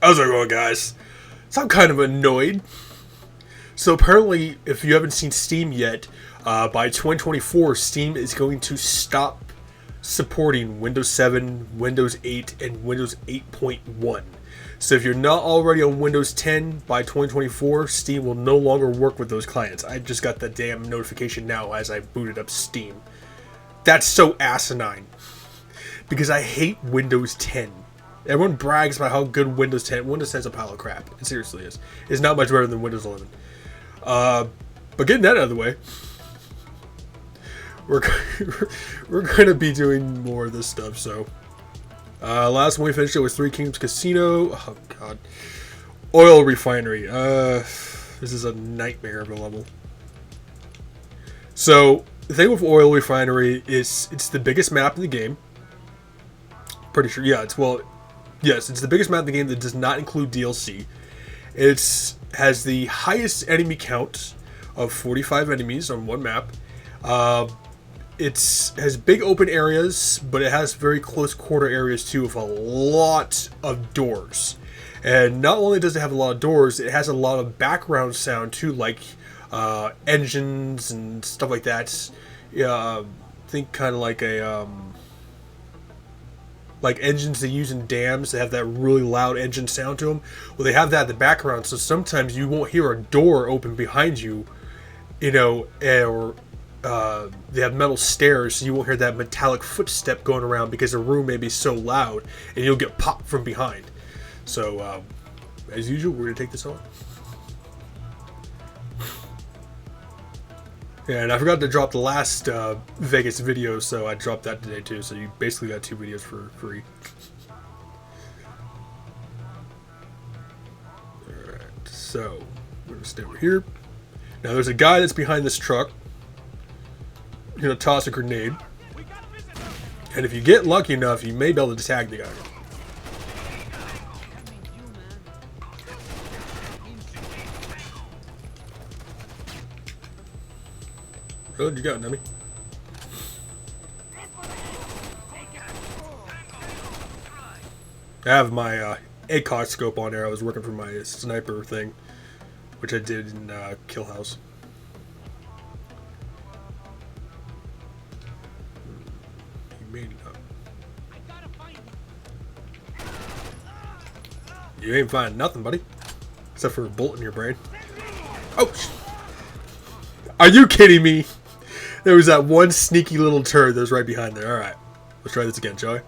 How's it going, guys? So I'm kind of annoyed. So apparently, if you haven't seen Steam yet, by 2024, Steam is going to stop supporting Windows 7, Windows 8, and Windows 8.1. So if you're not already on Windows 10 by 2024, Steam will no longer work with those clients. I just got the damn notification now as I booted up Steam. That's so asinine. Because I hate Windows 10. Everyone brags about how good Windows 10. Windows 10 is a pile of crap. It seriously is. It's not much better than Windows 11. But getting that out of the way, we're going to be doing more of this stuff. So, last one we finished it was Three Kingdoms Casino. Oh god, oil refinery. This is a nightmare of a level. So the thing with oil refinery is it's the biggest map in the game. Pretty sure, yeah. Yes, it's the biggest map in the game that does not include DLC. It has the highest enemy count of 45 enemies on one map. It has big open areas, but it has very close quarter areas too, with a lot of doors. And not only does it have a lot of doors, it has a lot of background sound too, like engines and stuff like that. Think kind of like a like engines they use in dams that have that really loud engine sound to them. Well, they have that in the background, so sometimes you won't hear a door open behind you, you know, or they have metal stairs, so you won't hear that metallic footstep going around because the room may be so loud, and you'll get popped from behind. So, as usual, we're going to take this on. Yeah, and I forgot to drop the last Vegas video, so I dropped that today too. So you basically got 2 videos for free. Alright, so we're going to stay over here. Now there's a guy that's behind this truck. You're going to toss a grenade. And if you get lucky enough, you may be able to tag the guy. What you got, Nummy? I have my ACOG scope on there. I was working for my sniper thing, which I did in Kill House. You made it up. You ain't finding nothing, buddy. Except for a bullet in your brain. Oh! Are you kidding me? There was that one sneaky little turd that was right behind there. Alright. Let's try this again, shall we?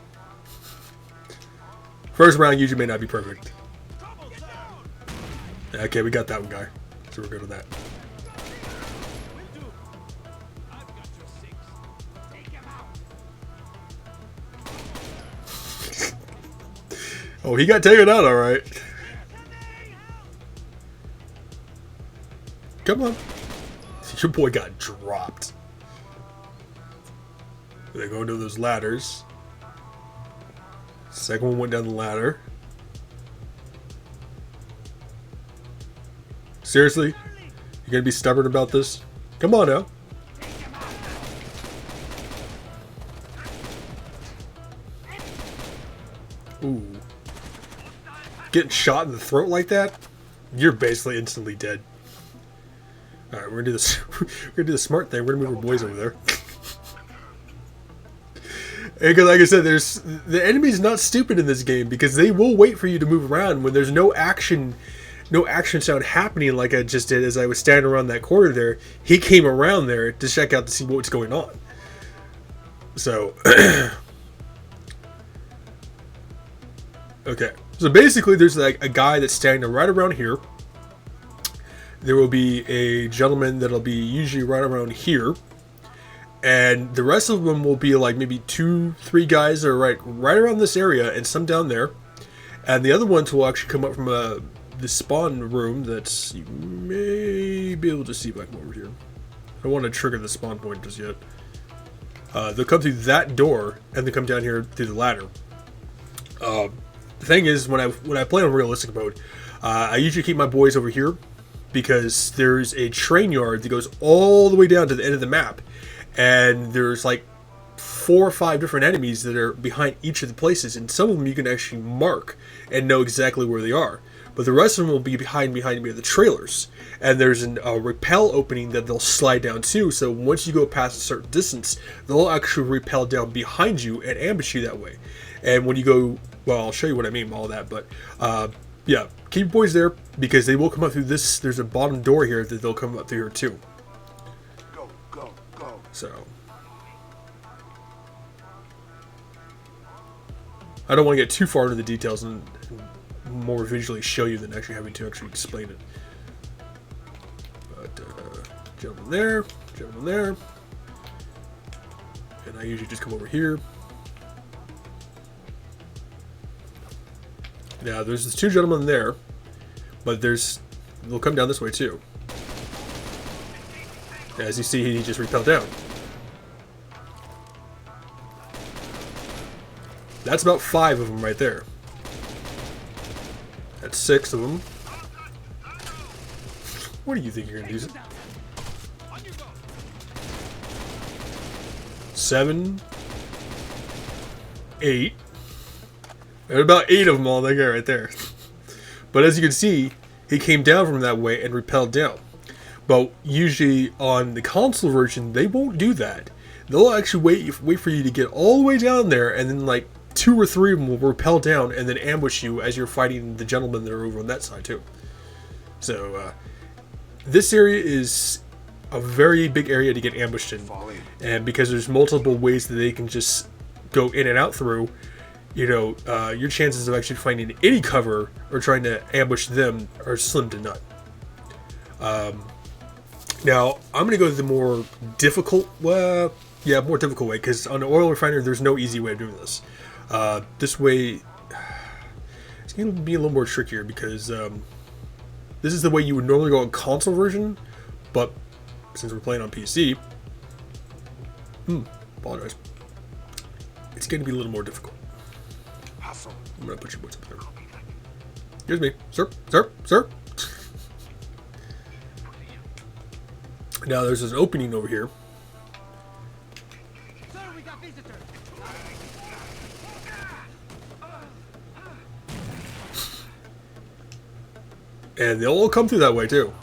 First round usually may not be perfect. Okay, we got that one guy. So we're good with that. Oh, he got taken out alright. Come on. Your boy got dropped. They go into those ladders. Second one went down the ladder. Seriously? You gonna be stubborn about this? Come on now. Ooh. Getting shot in the throat like that? You're basically instantly dead. Alright, we're gonna do this. We're gonna do the smart thing. We're gonna move our boys over there. Because, like I said, the enemy's not stupid in this game because they will wait for you to move around when there's no action sound happening. Like I just did as I was standing around that corner there. He came around there to check out to see what's going on. So, okay. So basically, there's like a guy that's standing right around here. There will be a gentleman that'll be usually right around here. And the rest of them will be like maybe 2-3 guys that are right around this area and some down there. And the other ones will actually come up from the spawn room that's... You may be able to see back over here. I don't want to trigger the spawn point just yet. They'll come through that door and they come down here through the ladder. The thing is, when I play on realistic mode, I usually keep my boys over here because there's a train yard that goes all the way down to the end of the map. And there's like 4 or 5 different enemies that are behind each of the places, and some of them you can actually mark and know exactly where they are. But the rest of them will be behind the trailers. And there's a rappel opening that they'll slide down to, so once you go past a certain distance, they'll actually rappel down behind you and ambush you that way. And when you go, well, I'll show you what I mean by all that, but yeah, keep your boys there, because they will come up through this. There's a bottom door here that they'll come up through here too. Go, go, go. So I don't want to get too far into the details and more visually show you than actually having to actually explain it. But gentleman there, and I usually just come over here. Now there's 2 gentlemen there, but they'll come down this way too. As you see, he just repelled down. That's about 5 of them right there. That's 6 of them. What do you think you're gonna use it? 7, 8. There's about 8 of them all there right there. But as you can see, he came down from that way and repelled down. But usually on the console version, they won't do that. They'll actually wait for you to get all the way down there, and then like 2 or 3 of them will repel down and then ambush you as you're fighting the gentlemen that are over on that side too. So this area is a very big area to get ambushed in, and because there's multiple ways that they can just go in and out through, you know, your chances of actually finding any cover or trying to ambush them are slim to none. Now I'm going to go the more difficult, more difficult way, because on the oil refinery there's no easy way of doing this. This way, it's going to be a little more trickier, because this is the way you would normally go on console version, but since we're playing on PC, apologize, it's going to be a little more difficult. I'm going to put your boots up there. Here's me. Sir. Now there's an opening over here. Sir, we got visitors. And they'll all come through that way too.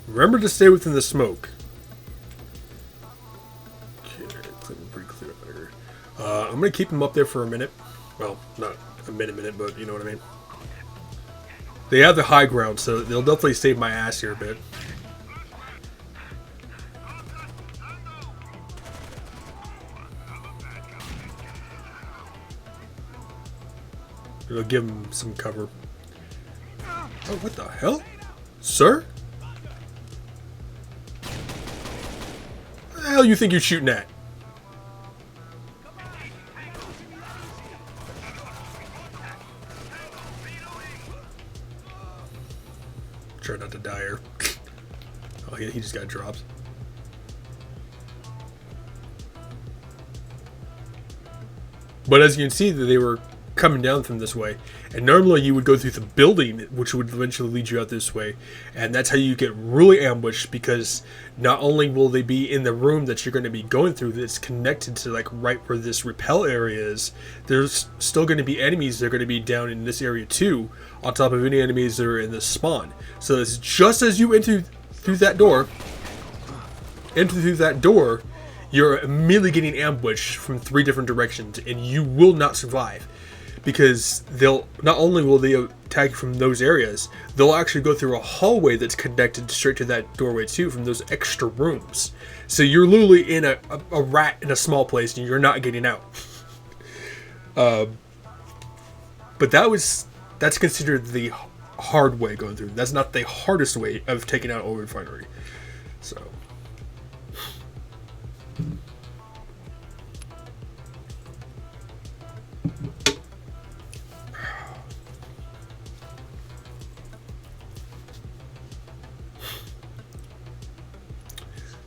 Remember to stay within the smoke. Okay, pretty clear up there. I'm going to keep them up there for a minute. Well, not a minute, but you know what I mean. They have the high ground, so they'll definitely save my ass here a bit. It'll give them some cover. Oh, what the hell? Sir? What the hell you think you're shooting at? Try not to die here. Oh, yeah, he just got dropped. But as you can see, that they were coming down from this way, and normally you would go through the building, which would eventually lead you out this way, and that's how you get really ambushed, because not only will they be in the room that you're going to be going through that's connected to like right where this repel area is, there's still going to be enemies that are going to be down in this area too, on top of any enemies that are in the spawn. So it's just as you enter through that door, you're immediately getting ambushed from 3 different directions, and you will not survive. Because they'll not only will they attack you from those areas, they'll actually go through a hallway that's connected straight to that doorway too, from those extra rooms. So you're literally in a rat in a small place, and you're not getting out. But that's considered the hard way going through. That's not the hardest way of taking out a refinery. So.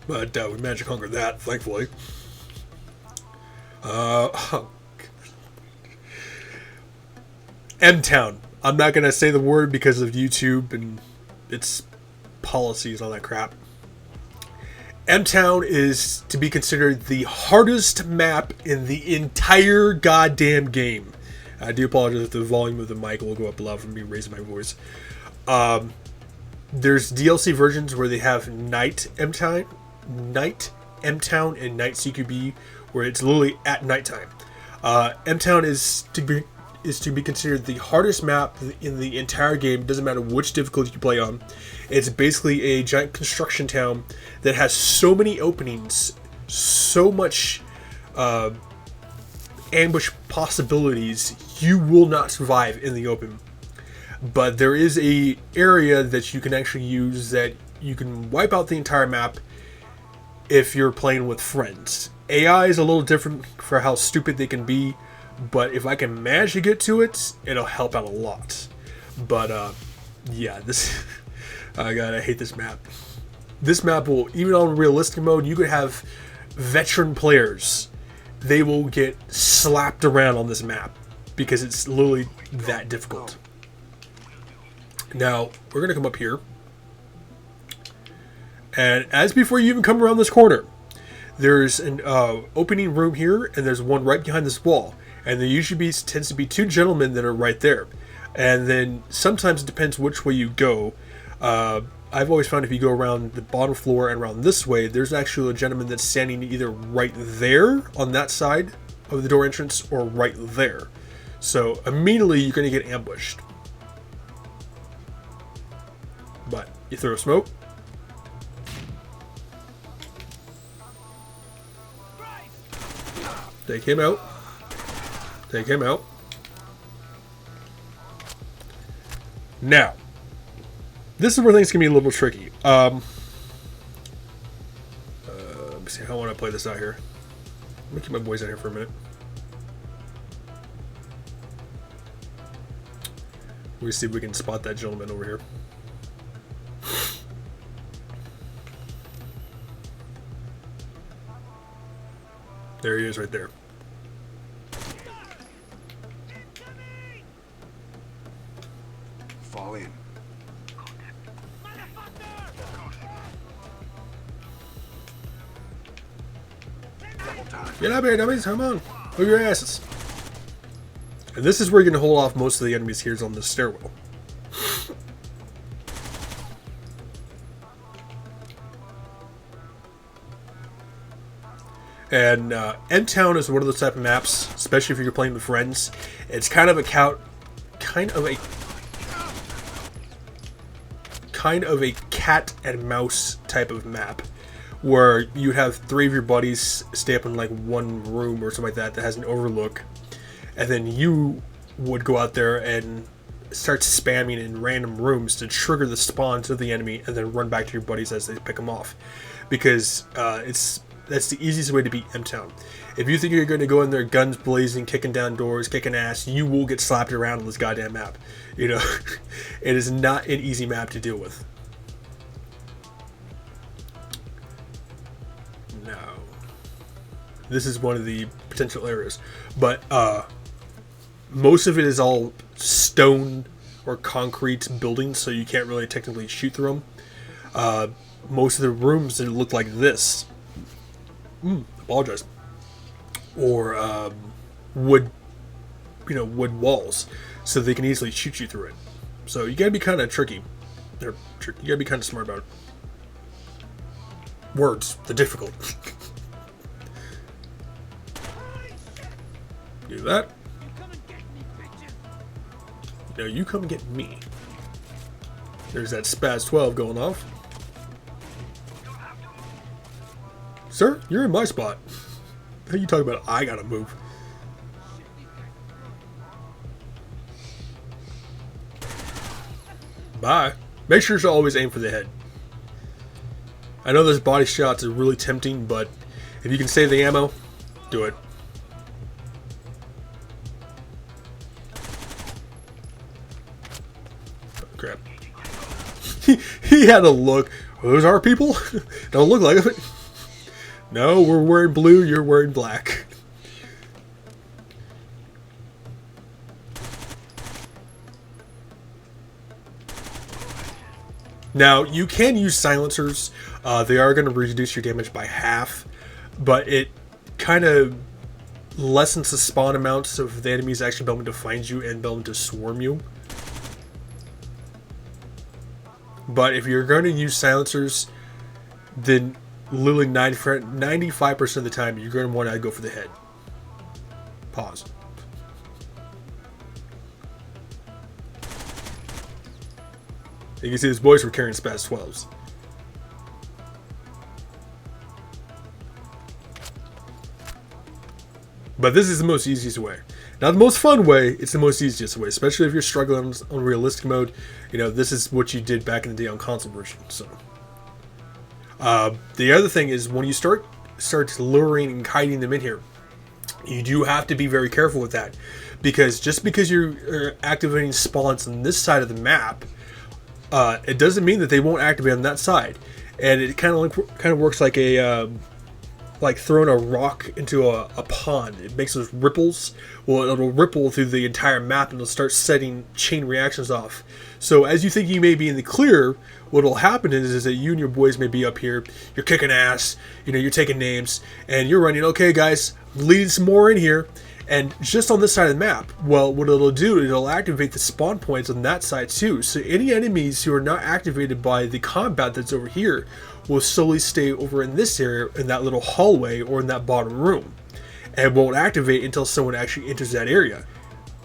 But we managed to conquer that, thankfully. M-Town. I'm not going to say the word because of YouTube and its policies, all that crap. M-Town is to be considered the hardest map in the entire goddamn game. I do apologize if the volume of the mic will go up loud from me raising my voice. There's DLC versions where they have Night M-Town, and Night CQB, where it's literally at nighttime. M-Town is to be considered the hardest map in the entire game. It doesn't matter which difficulty you play on. It's basically a giant construction town that has so many openings, so much ambush possibilities. You will not survive in the open. But there is a area that you can actually use that you can wipe out the entire map if you're playing with friends. AI is a little different for how stupid they can be, but if I can manage to get to it, it'll help out a lot. But yeah, this I hate this map. This map will, even on realistic mode, you could have veteran players. They will get slapped around on this map because it's literally that difficult. Now, we're going to come up here. And as before you even come around this corner, there's an opening room here, and there's one right behind this wall. And there usually tends to be two gentlemen that are right there. And then sometimes it depends which way you go. I've always found if you go around the bottom floor and around this way, there's actually a gentleman that's standing either right there on that side of the door entrance or right there. So immediately you're going to get ambushed. But you throw smoke. Take him out. Take him out. Now, this is where things can be a little tricky. Let me see how I want to play this out here. Let me keep my boys out here for a minute. We'll see if we can spot that gentleman over here. There he is right there. Fall in. Get up here, dummies. Come on. Move your asses. And this is where you're going to hold off most of the enemies here is on this stairwell. And M-Town is one of those type of maps, especially if you're playing with friends. It's kind of a cat and mouse type of map, where you have three of your buddies stay up in like one room or something like that has an overlook, and then you would go out there and start spamming in random rooms to trigger the spawns of the enemy, and then run back to your buddies as they pick them off, because that's the easiest way to beat M-Town. If you think you're going to go in there guns blazing, kicking down doors, kicking ass, you will get slapped around on this goddamn map. You know, it is not an easy map to deal with. No. This is one of the potential areas. But most of it is all stone or concrete buildings, so you can't really technically shoot through them. Most of the rooms that look like this. Apologize. Or wood walls, so they can easily shoot you through it. So you gotta be kind of tricky. You gotta be kind of smart about it. Words, the difficult. Do that. No, you come and get me. There's that Spaz 12 going off. Sir, you're in my spot. What are you talking about? I gotta move. Bye. Make sure to always aim for the head. I know those body shots are really tempting, but if you can save the ammo, do it. Oh, crap. He had a look. Are those our people? Don't look like it. No, we're wearing blue, you're wearing black. Now, you can use silencers. They are going to reduce your damage by half, but it kind of lessens the spawn amounts of the enemies actually being able to find you and be able to swarm you. But if you're going to use silencers, then literally 95% of the time you're going to want to go for the head. Pause. You can see his boys were carrying Spaz 12s. But this is the most easiest way. Not the most fun way, it's the most easiest way. Especially if you're struggling on realistic mode. You know, this is what you did back in the day on console version. So, the other thing is when you start luring and kiting them in here, you do have to be very careful with that. Because just because you're activating spawns on this side of the map, it doesn't mean that they won't activate on that side. And it kind of works like a like throwing a rock into a pond. It makes those ripples. Well, it'll ripple through the entire map and it'll start setting chain reactions off. So as you think you may be in the clear, what'll happen is that you and your boys may be up here. You're kicking ass. You know, you're taking names and you're running. Okay, guys, I'm leading some more in here. And just on this side of the map, well, what it'll do, it'll activate the spawn points on that side too. So any enemies who are not activated by the combat that's over here will slowly stay over in this area, in that little hallway or in that bottom room. And won't activate until someone actually enters that area,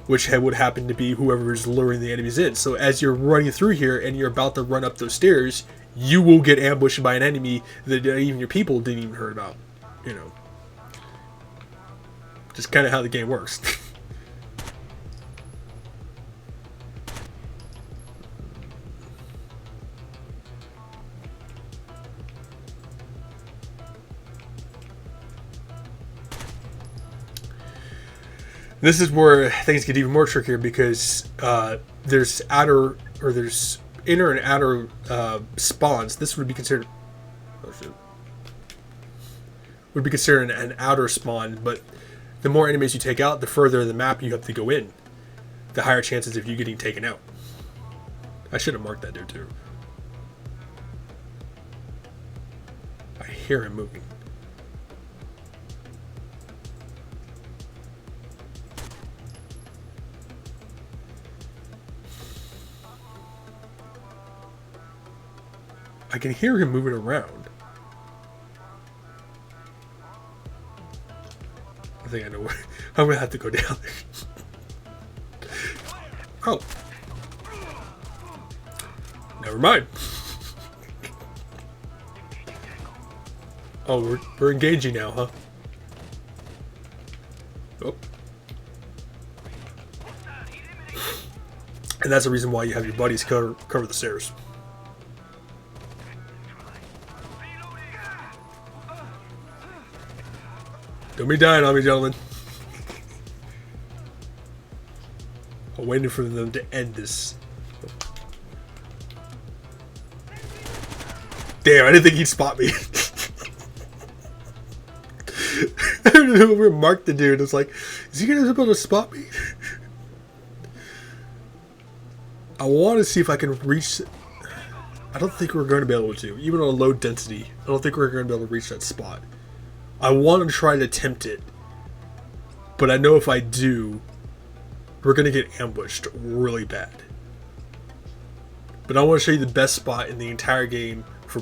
which would happen to be whoever is luring the enemies in. So as you're running through here and you're about to run up those stairs, you will get ambushed by an enemy that even your people didn't even heard about, you know. Just kind of how the game works. This is where things get even more trickier because there's inner and outer spawns. This would be considered an outer spawn, but the more enemies you take out, the further in the map you have to go in. The higher chances of you getting taken out. I should have marked that there too. I hear him moving. I can hear him moving around. I think I know where. I'm gonna have to go down there. Oh. Never mind. Oh, we're engaging now, huh? Oh. And that's the reason why you have your buddies cover the stairs. Don't be dying on me, gentlemen. I'm waiting for them to end this. Damn, I didn't think he'd spot me. I don't know who marked the dude. It's like, is he gonna be able to spot me? I want to see if I can reach. I don't think we're going to be able to. Even on low density, I don't think we're going to be able to reach that spot. I want to try to attempt it, but I know if I do, we're going to get ambushed really bad. But I want to show you the best spot in the entire game for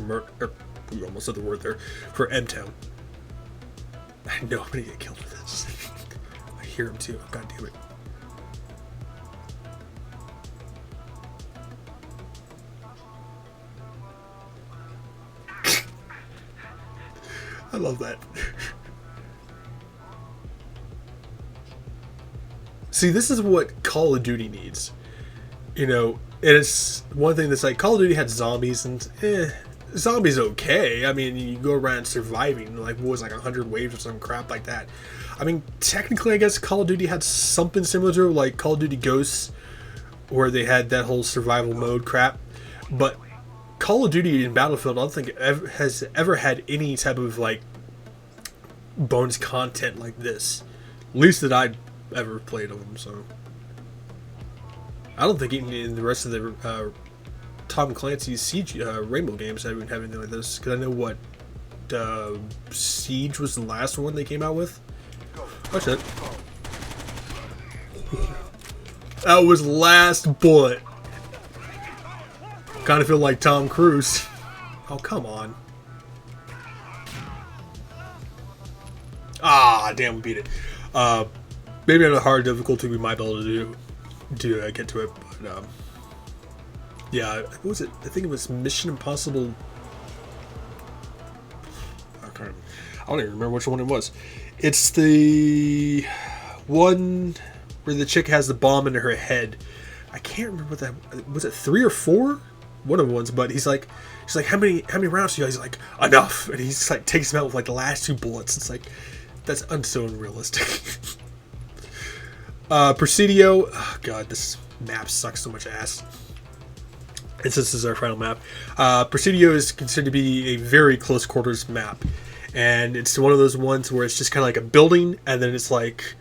we almost said the word there, for M-Town. I know I'm going to get killed for this. I hear him too. I've got to do it. I love that. See, this is what Call of Duty needs. You know, and it's one thing that's like, Call of Duty had zombies, and zombies okay. I mean, you go around surviving, like, what was like 100 waves or some crap like that. I mean, technically, I guess Call of Duty had something similar to, like, Call of Duty Ghosts, where they had that whole survival mode crap. But Call of Duty in Battlefield, I don't think has ever had any type of, like, bonus content like this. At least that I've ever played of them, so. I don't think in the rest of the Tom Clancy's Siege Rainbow games haven't have anything like this. Because I know what Siege was the last one they came out with. Oh shit! That was last bullet. Kind of feel like Tom Cruise. Oh come on! Ah, damn, we beat it. Maybe on a hard difficulty we might be able to get to it, but yeah, what was it? I think it was Mission Impossible. I don't even remember which one it was. It's the one where the chick has the bomb in her head. I can't remember what that was. It 3 or 4? One of the ones, but she's like, how many rounds do you have? He's like, enough, and he's like takes him out with like the last 2 bullets. It's like that's so unrealistic. Presido. Oh god, this map sucks so much ass. And since this is our final map, Presido is considered to be a very close quarters map, and it's one of those ones where it's just kind of like a building, and then it's like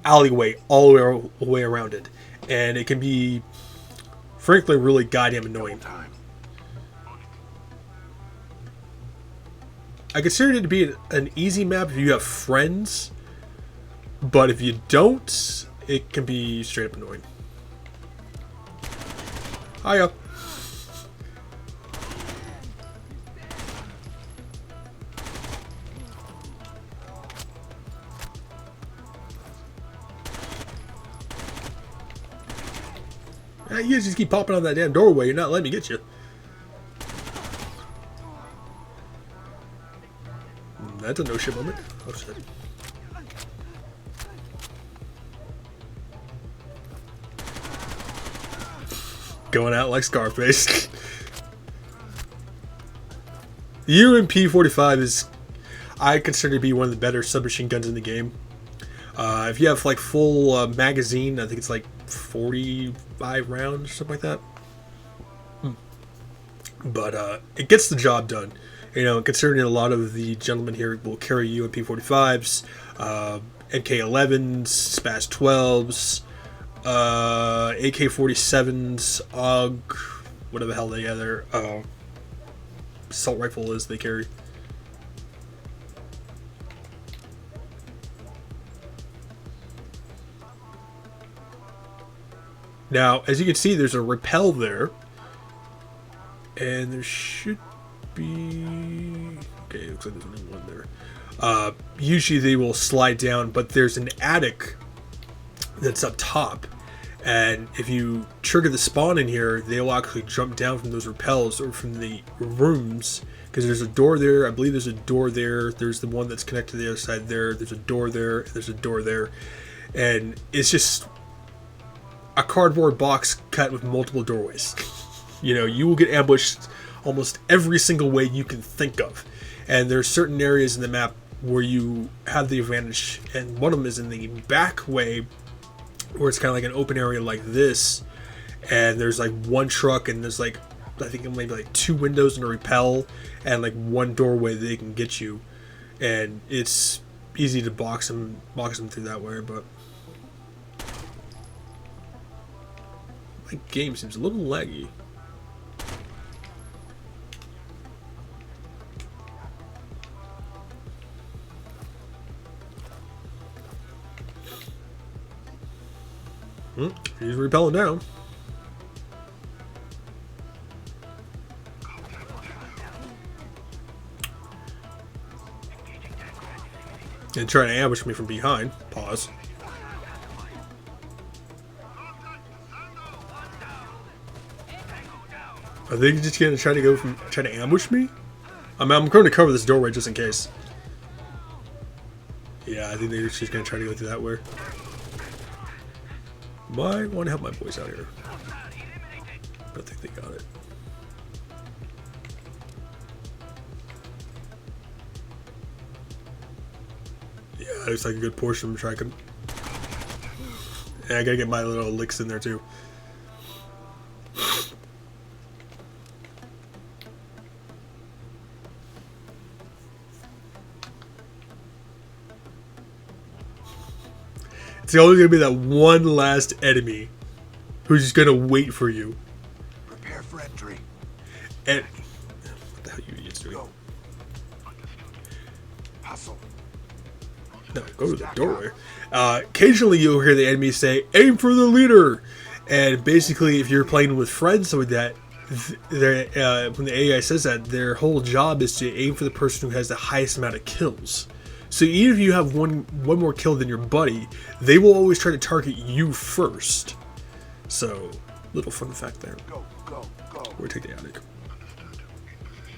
alleyway all the way around it, and it can be, frankly, really goddamn annoying. I consider it to be an easy map if you have friends, but if you don't, it can be straight up annoying. Hiya. You guys just keep popping on that damn doorway. You're not letting me get you. That's a no shit moment. Oh shit. Going out like Scarface. The UMP-45 is, I consider to be one of the better submachine guns in the game. If you have like full magazine, I think it's like 45 rounds or something like that. But it gets the job done. You know, considering a lot of the gentlemen here will carry UMP-45s, MK-11s, SPAS 12s, AK-47s, AUG, whatever the hell the other assault rifle is they carry. Now, as you can see, there's a rappel there, and there should be... Okay, it looks like there's only one there. Usually they will slide down, but there's an attic that's up top, and if you trigger the spawn in here, they'll actually jump down from those rappels or from the rooms, because there's a door there. I believe there's a door there. There's the one that's connected to the other side there. There's a door there. There's a door there, and it's just a cardboard box cut with multiple doorways. You know, you will get ambushed almost every single way you can think of, and there's certain areas in the map where you have the advantage, and one of them is in the back way, where it's kind of like an open area like this, and there's like one truck, and there's like, I think maybe like 2 windows and a rappel, and like 1 doorway that they can get you, and it's easy to box them through that way. But my game seems a little laggy. He's repelling down. And trying to ambush me from behind. Pause. Are they just gonna try to ambush me? I'm going to cover this doorway just in case. Yeah, I think they're just gonna try to go through that way. Might want to help my boys out here. I think they got it. Yeah, looks like a good portion of them tracking. Yeah, I gotta get my little licks in there too. It's always gonna be that one last enemy who's just gonna wait for you. Prepare Entry. And what the hell are you idiots doing? Go. Hustle. No, go to the doorway. Occasionally you'll hear the enemy say, aim for the leader! And basically, if you're playing with friends with that, when the AI says that, their whole job is to aim for the person who has the highest amount of kills. So even if you have one more kill than your buddy, they will always try to target you first. So, little fun fact there. Go, go, go. Or take the attic.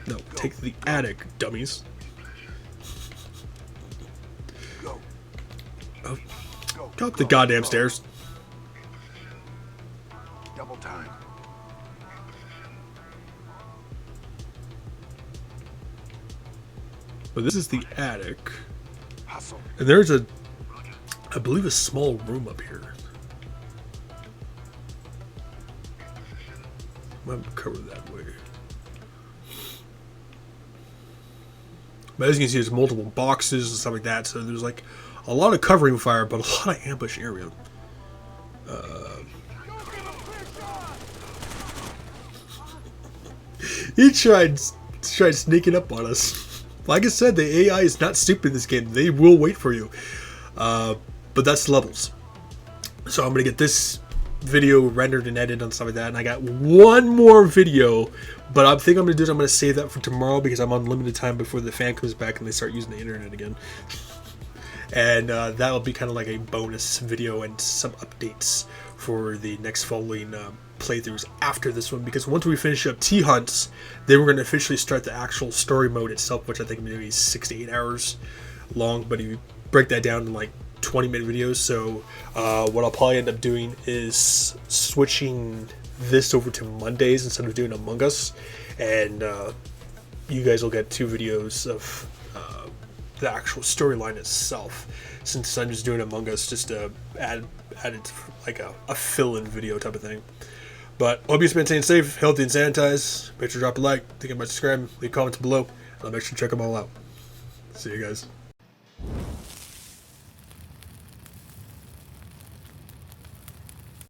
No, take the attic, dummies. Go. Oh, Go. go up the goddamn stairs. Double time. But this is the attic. Hustle. And there's I believe a small room up here. I'm gonna cover that way. But as you can see, there's multiple boxes and stuff like that, so there's like a lot of covering fire, but a lot of ambush area. He tried sneaking up on us. Like I said, the AI is not stupid in this game. They will wait for you. But that's levels. So I'm going to get this video rendered and edited and stuff like that. And I got one more video. But I think I'm going to do is I'm going to save that for tomorrow because I'm on limited time before the fan comes back and they start using the internet again. And that will be kind of like a bonus video and some updates for the next following playthroughs after this one, because once we finish up T-Hunts, then we're going to officially start the actual story mode itself, which I think maybe is 6 to 8 hours long, but if you break that down in like 20-minute videos. So what I'll probably end up doing is switching this over to Mondays instead of doing Among Us, and you guys will get 2 videos of the actual storyline itself, since I'm just doing Among Us just to add it like a fill-in video type of thing. But hope you've been staying safe, healthy, and sanitized. Make sure to drop a like, think about subscribing, leave comments below, and I'll make sure to check them all out. See you guys.